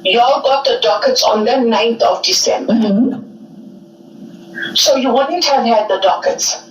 You all got the dockets on the 9th of December. So you wouldn't have had the dockets.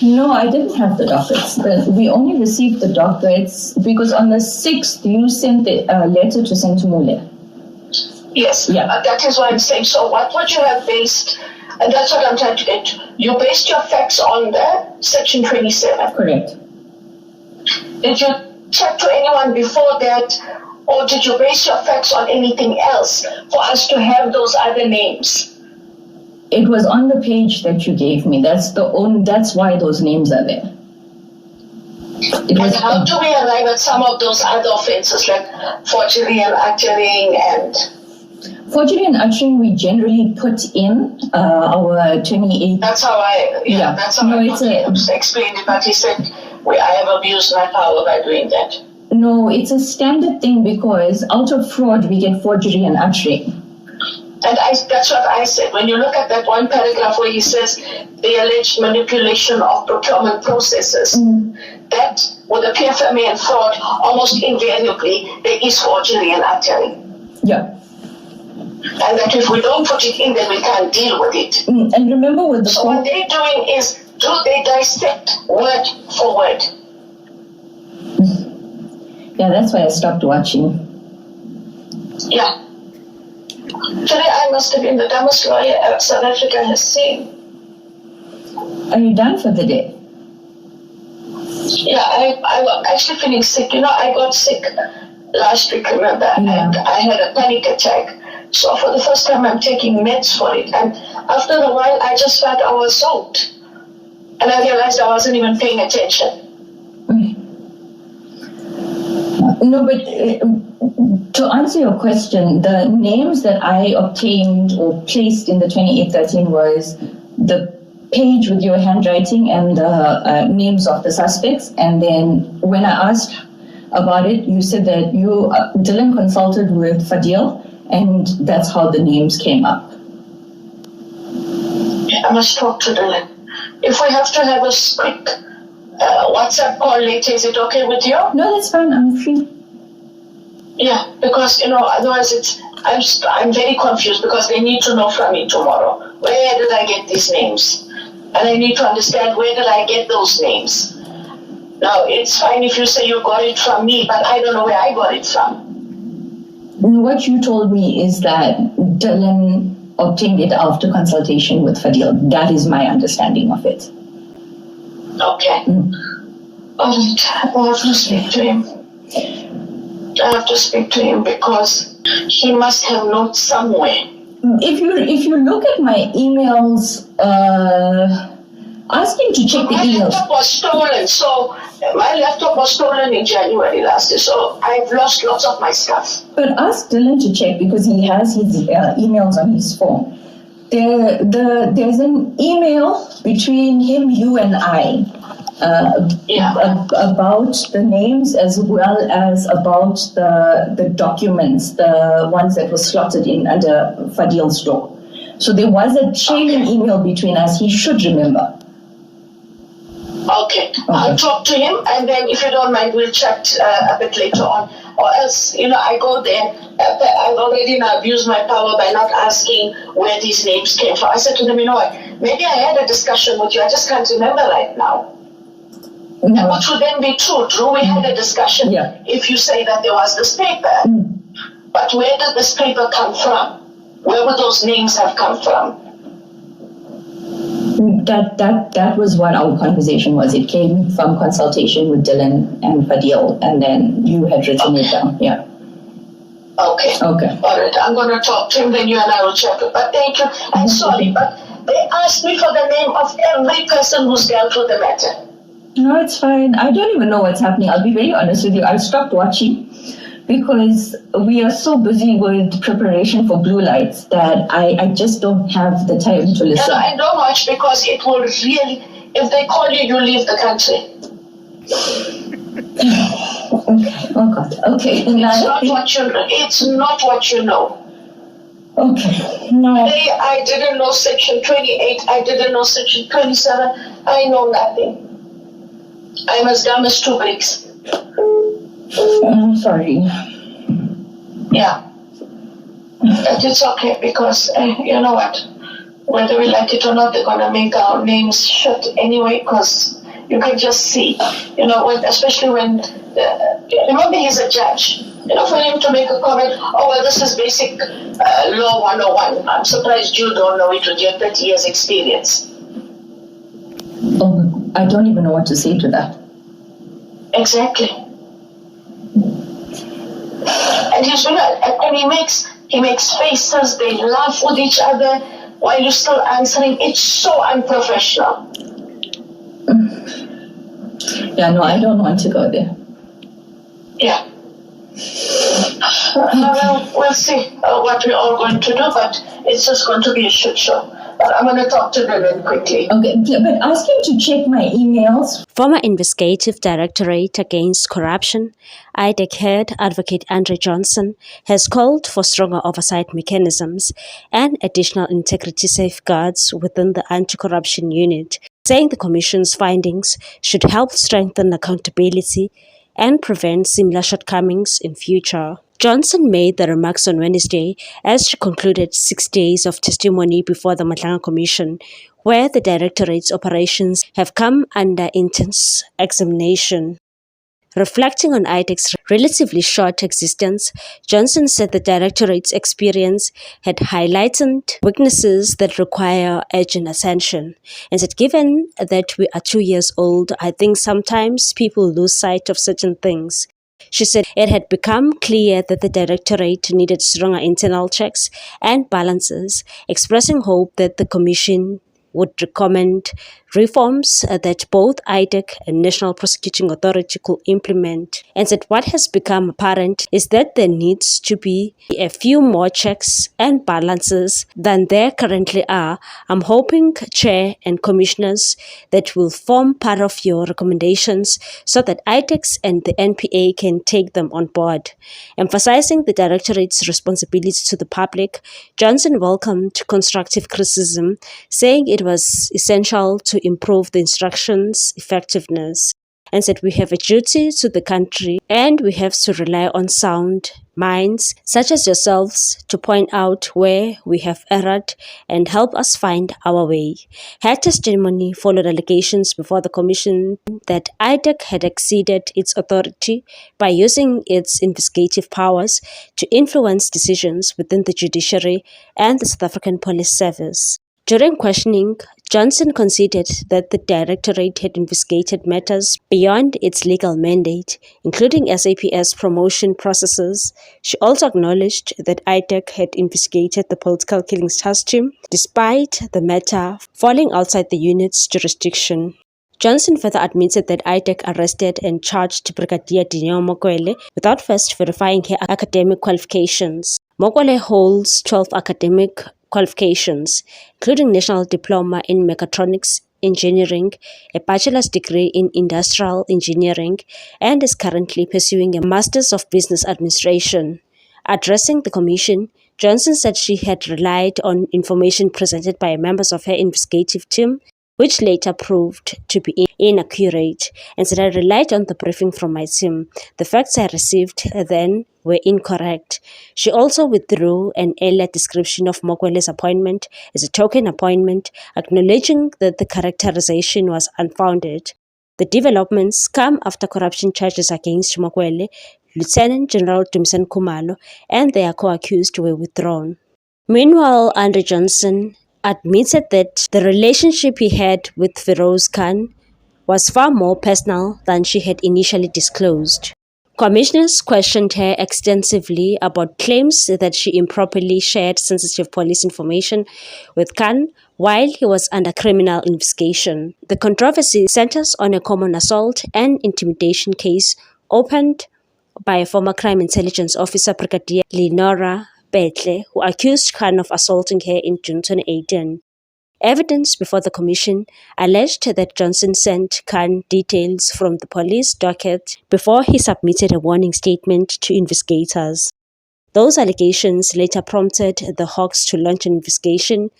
No, I didn't have the dockets. We only received the dockets because on the 6th you sent the letter to Sentumule. Yes, yeah. That is what I'm saying. So what would you have based, and that's what I'm trying to get to. You based your facts on the Section 27. Correct. Did you check to anyone before that, or did you base your facts on anything else for us to have those other names? It was on the page that you gave me. That's why those names are there. And how do we arrive at some of those other offenses like forgery and uttering and... Forgery and uttering, we generally put in our 28. That's how I explained it, but he said, I have abused my power by doing that. No, it's a standard thing because out of fraud, we get forgery and uttering. And that's what I said. When you look at that one paragraph where he says the alleged manipulation of procurement processes, that with the PFMA and fraud, almost invariably, there is forgery and uttering. Yeah. And that if we don't put it in, then we can't deal with it. And remember with the... So what they're doing is, do they dissect word for word? Yeah, that's why I stopped watching. Yeah. Today I must have been the dumbest lawyer South Africa has seen. Are you done for the day? Yeah, I'm actually feeling sick. I got sick last week, remember? Yeah. And I had a panic attack. So for the first time, I'm taking meds for it. And after a while, I just felt I was soaked. And I realized I wasn't even paying attention. No, but to answer your question, the names that I obtained or placed in the 2813 was the page with your handwriting and the names of the suspects. And then when I asked about it, you said that Dylan consulted with Fadil, and that's how the names came up. I must talk to Dylan. If we have to have a quick WhatsApp call later, is it okay with you? No, that's fine. I'm free. Yeah, because otherwise I'm very confused because they need to know from me tomorrow. Where did I get these names? And I need to understand where did I get those names. Now it's fine if you say you got it from me, but I don't know where I got it from. What you told me is that Dylan obtained it after consultation with Fadil. That is my understanding of it. Okay. All right. I have to speak to him. I have to speak to him because he must have notes somewhere. If you look at my emails, ask him to check the emails. My laptop was stolen, so my laptop was stolen in January last year, so I've lost lots of my stuff. But ask Dylan to check because he has his emails on his phone. There's an email between him, you, and I about the names as well as about the documents, the ones that were slotted in under Fadil's door. So there was a trailing email between us. He should remember. Okay. I'll talk to him, and then if you don't mind, we'll chat a bit later on. Or else, I go there. I've already now abused my power by not asking where these names came from. I said to them, what? Maybe I had a discussion with you. I just can't remember right now. And which would then be true. True, we had a discussion. Yeah. If you say that there was this paper. But where did this paper come from? Where would those names have come from? That was what our conversation was. It came from consultation with Dylan and Fadil, and then you had written it down. Yeah. Okay. All right. I'm going to talk to him, then you and I will chat. But thank you. I'm sorry, but they asked me for the name of every person who's dealt with the matter. No, it's fine. I don't even know what's happening. I'll be very honest with you. I stopped watching because we are so busy with preparation for blue lights that I just don't have the time to listen. I don't watch because it will really, if they call you, you leave the country. Okay. Oh God. Okay. It's not what you know. Okay. No. Today I didn't know Section 28. I didn't know Section 27. I know nothing. I'm as dumb as two bricks. I'm sorry. Yeah. But it's okay because you know what? Whether we like it or not, they're gonna make our names shut anyway. Because you can just see, especially when remember he's a judge. For him to make a comment, oh well, this is basic law 101. I'm surprised you don't know it with your 30 years experience. Oh, I don't even know what to say to that. Exactly. And he makes faces, they laugh with each other while you're still answering. It's so unprofessional. Yeah, no, I don't want to go there. Yeah. We'll see what we're all going to do, but it's just going to be a shit show. I'm going to talk to them quickly. Okay, but ask him to check my emails. Former Investigative Directorate Against Corruption, IDEC head Advocate Andre Johnson, has called for stronger oversight mechanisms and additional integrity safeguards within the anti-corruption unit, saying the Commission's findings should help strengthen accountability and prevent similar shortcomings in future. Johnson made the remarks on Wednesday as she concluded 6 days of testimony before the Matlanga Commission, where the Directorate's operations have come under intense examination. Reflecting on IDEC's relatively short existence, Johnson said the Directorate's experience had highlighted weaknesses that require urgent attention, and said given that we are 2 years old, I think sometimes people lose sight of certain things. She said it had become clear that the Directorate needed stronger internal checks and balances, expressing hope that the Commission would recommend reforms that both IDEC and National Prosecuting Authority could implement, and that what has become apparent is that there needs to be a few more checks and balances than there currently are. I'm hoping, Chair and Commissioners, that will form part of your recommendations so that IDEC and the NPA can take them on board. Emphasizing the Directorate's responsibility to the public, Johnson welcomed constructive criticism, saying it was essential to improve the instructions' effectiveness, and said we have a duty to the country and we have to rely on sound minds such as yourselves to point out where we have erred and help us find our way. Her testimony followed allegations before the Commission that IDEC had exceeded its authority by using its investigative powers to influence decisions within the judiciary and the South African Police Service. During questioning, Johnson conceded that the Directorate had investigated matters beyond its legal mandate, including SAPS promotion processes. She also acknowledged that IDEC had investigated the political killings task team, despite the matter falling outside the unit's jurisdiction. Johnson further admitted that IDEC arrested and charged Brigadier Dineo Mokwele without first verifying her academic qualifications. Mokwele holds 12 academic qualifications, including National Diploma in Mechatronics Engineering, a bachelor's degree in Industrial Engineering, and is currently pursuing a Master's of Business Administration. Addressing the Commission, Johnson said she had relied on information presented by members of her investigative team, which later proved to be inaccurate, and said I relied on the briefing from my team. The facts I received then were incorrect. She also withdrew an earlier description of Mokwele's appointment as a token appointment, acknowledging that the characterization was unfounded. The developments come after corruption charges against Mokwele, Lieutenant General Dumisani Khumalo, and their co-accused were withdrawn. Meanwhile, Andre Johnson admitted that the relationship he had with Feroz Khan was far more personal than she had initially disclosed. Commissioners questioned her extensively about claims that she improperly shared sensitive police information with Khan while he was under criminal investigation. The controversy centers on a common assault and intimidation case opened by a former crime intelligence officer, Brigadier Lenora Betle, who accused Khan of assaulting her in June 2018. Evidence before the Commission alleged that Johnson sent Khan details from the police docket before he submitted a warning statement to investigators. Those allegations later prompted the Hawks to launch an investigation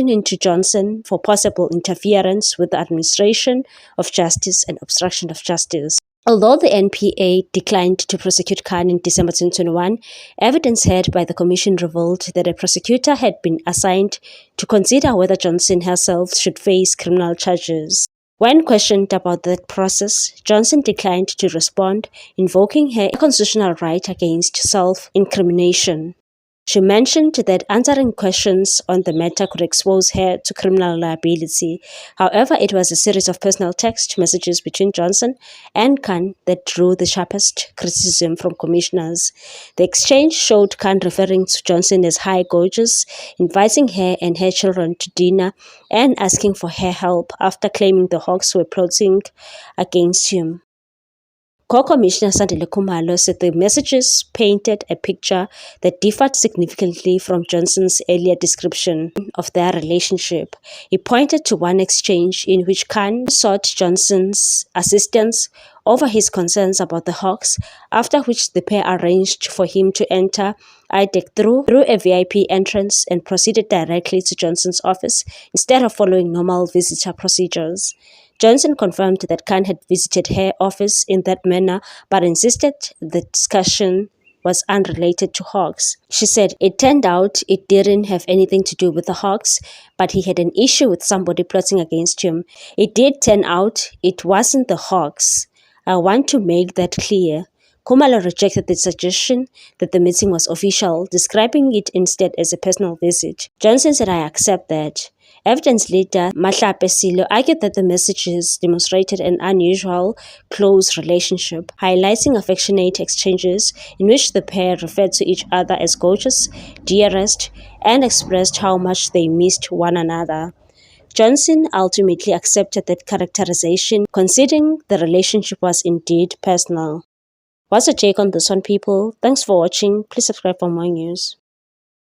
into Johnson for possible interference with the administration of justice and obstruction of justice. Although the NPA declined to prosecute Khan in December 2021, evidence heard by the commission revealed that a prosecutor had been assigned to consider whether Johnson herself should face criminal charges. When questioned about that process, Johnson declined to respond, invoking her constitutional right against self-incrimination. She mentioned that answering questions on the matter could expose her to criminal liability. However, it was a series of personal text messages between Johnson and Khan that drew the sharpest criticism from commissioners. The exchange showed Khan referring to Johnson as high gorgeous, inviting her and her children to dinner, and asking for her help after claiming the Hawks were plotting against him. Co-Commissioner Sandile Khumalo said the messages painted a picture that differed significantly from Johnson's earlier description of their relationship. He pointed to one exchange in which Khan sought Johnson's assistance over his concerns about the Hawks, after which the pair arranged for him to enter IDEC through a VIP entrance and proceeded directly to Johnson's office instead of following normal visitor procedures. Johnson confirmed that Khan had visited her office in that manner, but insisted the discussion was unrelated to Hawks. She said it turned out it didn't have anything to do with the Hawks, but he had an issue with somebody plotting against him. It did turn out it wasn't the Hawks. I want to make that clear. Khumalo rejected the suggestion that the meeting was official, describing it instead as a personal visit. Johnson said, "I accept that." Evidence leader Mahlape Silo argued that the messages demonstrated an unusual, close relationship, highlighting affectionate exchanges in which the pair referred to each other as gorgeous, dearest, and expressed how much they missed one another. Johnson ultimately accepted that characterization, considering the relationship was indeed personal. What's your take on this one, people? Thanks for watching. Please subscribe for more news.